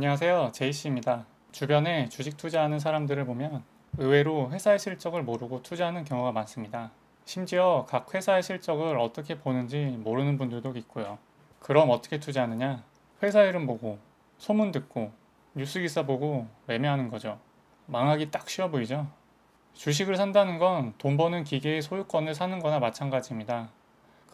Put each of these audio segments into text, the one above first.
안녕하세요. 제이씨입니다. 주변에 주식 투자하는 사람들을 보면 의외로 회사의 실적을 모르고 투자하는 경우가 많습니다. 심지어 각 회사의 실적을 어떻게 보는지 모르는 분들도 있고요. 그럼 어떻게 투자하느냐? 회사 이름 보고, 소문 듣고, 뉴스 기사 보고 매매하는 거죠. 망하기 딱 쉬워 보이죠? 주식을 산다는 건 돈 버는 기계의 소유권을 사는 거나 마찬가지입니다.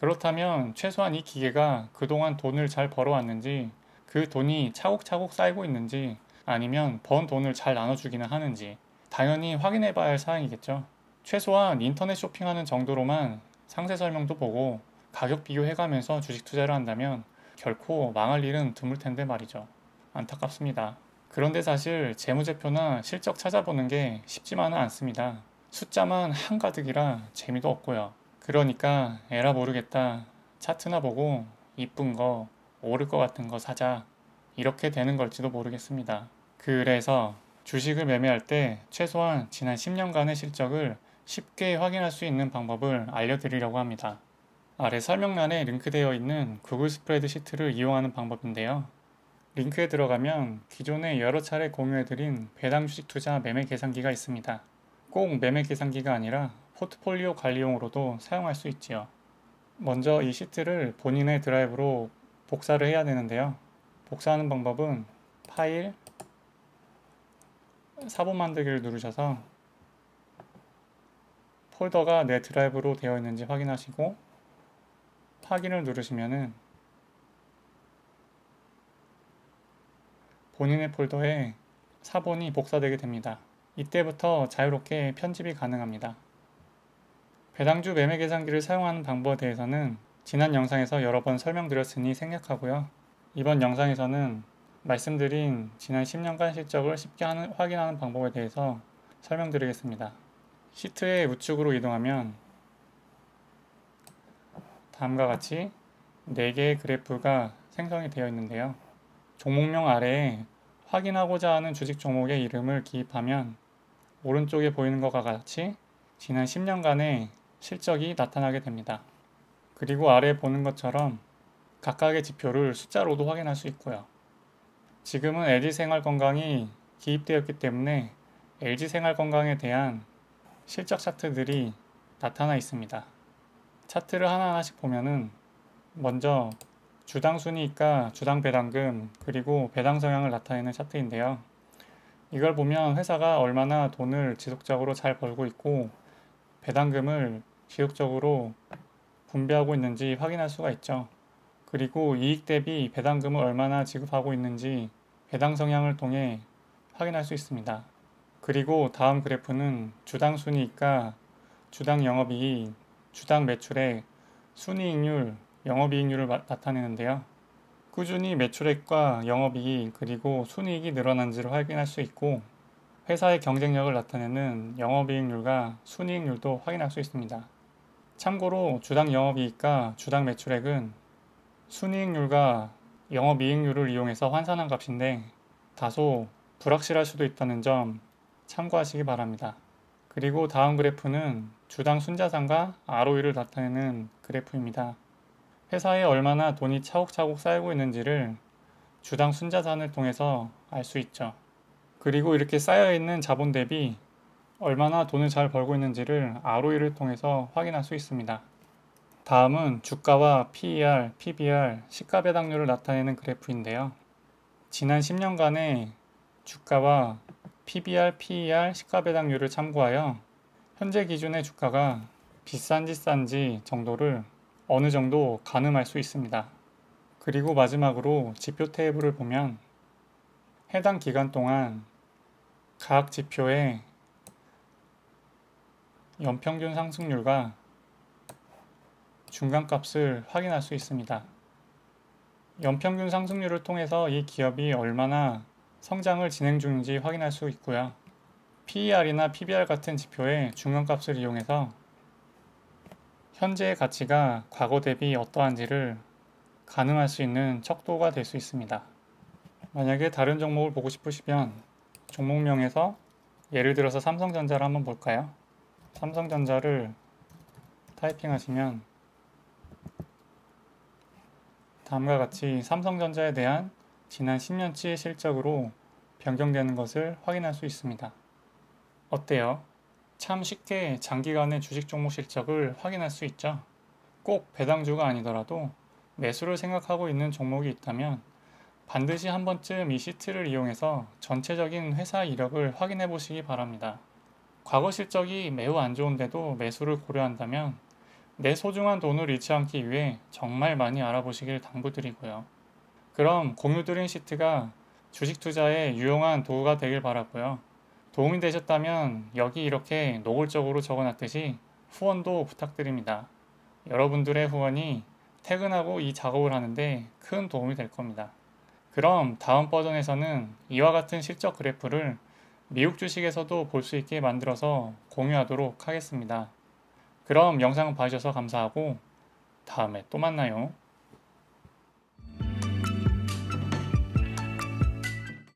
그렇다면 최소한 이 기계가 그동안 돈을 잘 벌어왔는지, 그 돈이 차곡차곡 쌓이고 있는지, 아니면 번 돈을 잘 나눠주기는 하는지 당연히 확인해 봐야 할 사항이겠죠. 최소한 인터넷 쇼핑하는 정도로만 상세 설명도 보고 가격 비교해가면서 주식 투자를 한다면 결코 망할 일은 드물 텐데 말이죠. 안타깝습니다. 그런데 사실 재무제표나 실적 찾아보는 게 쉽지만은 않습니다. 숫자만 한가득이라 재미도 없고요. 그러니까 에라 모르겠다. 차트나 보고 이쁜 거, 오를 것 같은 거 사자. 이렇게 되는 걸지도 모르겠습니다. 그래서 주식을 매매할 때 최소한 지난 10년간의 실적을 쉽게 확인할 수 있는 방법을 알려드리려고 합니다. 아래 설명란에 링크되어 있는 구글 스프레드 시트를 이용하는 방법인데요. 링크에 들어가면 기존에 여러 차례 공유해드린 배당 주식 투자 매매 계산기가 있습니다. 꼭 매매 계산기가 아니라 포트폴리오 관리용으로도 사용할 수 있지요. 먼저 이 시트를 본인의 드라이브로 복사를 해야 되는데요. 복사하는 방법은 파일, 사본 만들기를 누르셔서 폴더가 내 드라이브로 되어 있는지 확인하시고 확인을 누르시면은 본인의 폴더에 사본이 복사되게 됩니다. 이때부터 자유롭게 편집이 가능합니다. 배당주 매매 계산기를 사용하는 방법에 대해서는 지난 영상에서 여러 번 설명드렸으니 생략하고요. 이번 영상에서는 말씀드린 지난 10년간 실적을 쉽게 확인하는 방법에 대해서 설명드리겠습니다. 시트의 우측으로 이동하면 다음과 같이 4개의 그래프가 생성이 되어 있는데요. 종목명 아래에 확인하고자 하는 주식 종목의 이름을 기입하면 오른쪽에 보이는 것과 같이 지난 10년간의 실적이 나타나게 됩니다. 그리고 아래에 보는 것처럼 각각의 지표를 숫자로도 확인할 수 있고요. 지금은 LG생활건강이 기입되었기 때문에 LG생활건강에 대한 실적 차트들이 나타나 있습니다. 차트를 하나하나씩 보면은 먼저 주당 순이익과 주당 배당금 그리고 배당 성향을 나타내는 차트인데요. 이걸 보면 회사가 얼마나 돈을 지속적으로 잘 벌고 있고 배당금을 지속적으로 분배하고 있는지 확인할 수가 있죠. 그리고 이익 대비 배당금을 얼마나 지급하고 있는지 배당 성향을 통해 확인할 수 있습니다. 그리고 다음 그래프는 주당 순이익과 주당 영업이익, 주당 매출액, 순이익률, 영업이익률을 나타내는데요. 꾸준히 매출액과 영업이익 그리고 순이익이 늘어난지를 확인할 수 있고 회사의 경쟁력을 나타내는 영업이익률과 순이익률도 확인할 수 있습니다. 참고로 주당 영업이익과 주당 매출액은 순이익률과 영업이익률을 이용해서 환산한 값인데 다소 불확실할 수도 있다는 점 참고하시기 바랍니다. 그리고 다음 그래프는 주당 순자산과 ROE를 나타내는 그래프입니다. 회사에 얼마나 돈이 차곡차곡 쌓이고 있는지를 주당 순자산을 통해서 알 수 있죠. 그리고 이렇게 쌓여있는 자본 대비 얼마나 돈을 잘 벌고 있는지를 ROE를 통해서 확인할 수 있습니다. 다음은 주가와 PER, PBR, 시가배당률을 나타내는 그래프인데요. 지난 10년간의 주가와 PBR, PER, 시가배당률을 참고하여 현재 기준의 주가가 비싼지 싼지 정도를 어느 정도 가늠할 수 있습니다. 그리고 마지막으로 지표 테이블을 보면 해당 기간 동안 각 지표의 연평균 상승률과 중간값을 확인할 수 있습니다. 연평균 상승률을 통해서 이 기업이 얼마나 성장을 진행 중인지 확인할 수 있고요. PER이나 PBR 같은 지표의 중간값을 이용해서 현재의 가치가 과거 대비 어떠한지를 가늠할 수 있는 척도가 될 수 있습니다. 만약에 다른 종목을 보고 싶으시면 종목명에서 예를 들어서 삼성전자를 한번 볼까요? 삼성전자를 타이핑하시면 다음과 같이 삼성전자에 대한 지난 10년치의 실적으로 변경되는 것을 확인할 수 있습니다. 어때요? 참 쉽게 장기간의 주식 종목 실적을 확인할 수 있죠. 꼭 배당주가 아니더라도 매수를 생각하고 있는 종목이 있다면 반드시 한 번쯤 이 시트를 이용해서 전체적인 회사 이력을 확인해 보시기 바랍니다. 과거 실적이 매우 안 좋은데도 매수를 고려한다면 내 소중한 돈을 잃지 않기 위해 정말 많이 알아보시길 당부드리고요. 그럼 공유드린 시트가 주식 투자에 유용한 도구가 되길 바라고요. 도움이 되셨다면 여기 이렇게 노골적으로 적어놨듯이 후원도 부탁드립니다. 여러분들의 후원이 퇴근하고 이 작업을 하는데 큰 도움이 될 겁니다. 그럼 다음 버전에서는 이와 같은 실적 그래프를 미국 주식에서도 볼 수 있게 만들어서 공유하도록 하겠습니다. 그럼 영상 봐주셔서 감사하고 다음에 또 만나요.